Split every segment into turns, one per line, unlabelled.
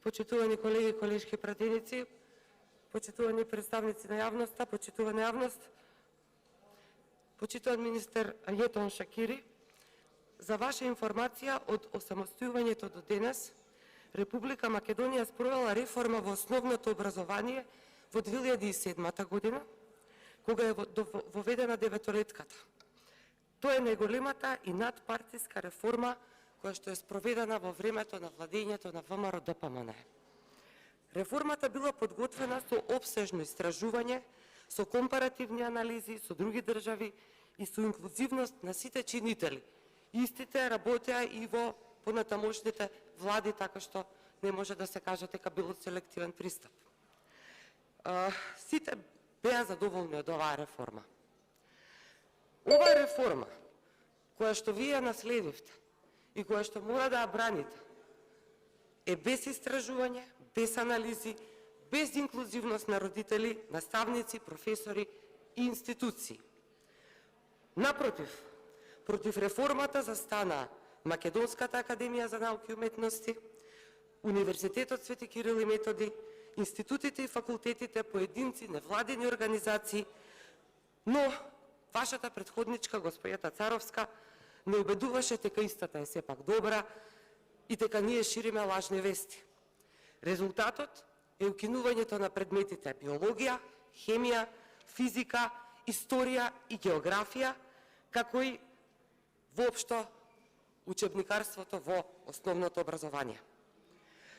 почитувани колеги и колешки пратеници, почитувани представници на јавноста, почитувана јавност, почитуван министер Ајетон Шакири, за ваша информација, од осамостојувањето до денес, Република Македонија спровела реформа во основното образование во 2007 година, кога е воведена деветолетката. Тоа е најголемата и надпартиска реформа која што е спроведена во времето на владењето на ВМРО ДПМН. Реформата била подготвена со опсежно истражување, со компаративни анализи со други држави и со инклузивност на сите чинители. Истите работеа и во понатамошните влади, така што не може да се каже дека било селективен пристап. Сите беа задоволни од оваа реформа. Оваа реформа, која што вие наследивте и која што мора да ја браните, е без истражување, без анализи, без инклузивност на родители, наставници, професори и институции. Напротив, против реформата застана Македонската академија за науки и уметности, Универзитетот Свети Кирил и Методи, институтите и факултетите, поединци, невладени организации, но вашата предходничка, господјата Царовска, не убедуваше дека истата е сепак добра и дека ние шириме лажни вести. Резултатот е укинувањето на предметите биологија, хемија, физика, историја и географија, како и воопшто учебникарството во основното образование.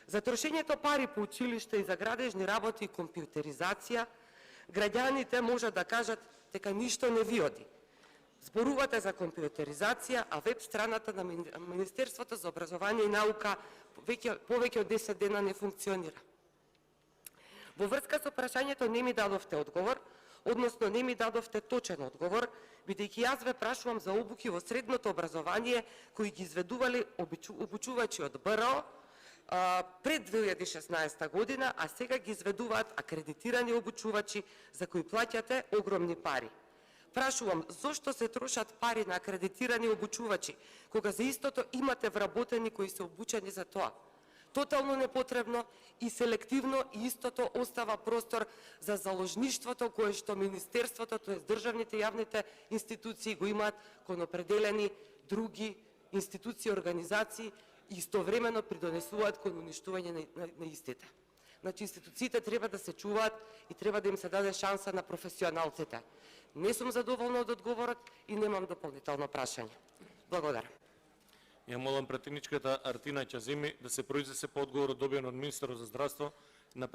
За трошењето пари по училиште и за градежни работи и компјутеризација, граѓаните можат да кажат дека ништо не ви оди. Зборувате за компјутеризација, а веб страната на Министерството за образование и наука повеќе од 10 дена не функционира. Во врска со прашањето не ми дадовте одговор, односно не ми дадовте точен одговор, бидејќи јас ве прашувам за обуки во средното образование кои ги изведувале обучувачи од БРО пред 2016 година, а сега ги изведуваат акредитирани обучувачи за кои плаќате огромни пари. Прашувам, зошто се трошат пари на акредитирани обучувачи, кога за истото имате вработени кои се обучени за тоа? Тотално непотребно и селективно, и истото остава простор за заложништвото кое што Министерството, тоа државните и јавните институции го имаат кон определени други институции, организации и истовремено придонесуваат кон уништување на истите. Значи, институциите треба да се чуваат и треба да им се даде шанса на професионалците. Не сум задоволна од одговорот и немам дополнително прашање. Благодарам.
Ја молам пратеничката Артина Ќаземи да се произнесе по одговорот добиен од министерот за здравство на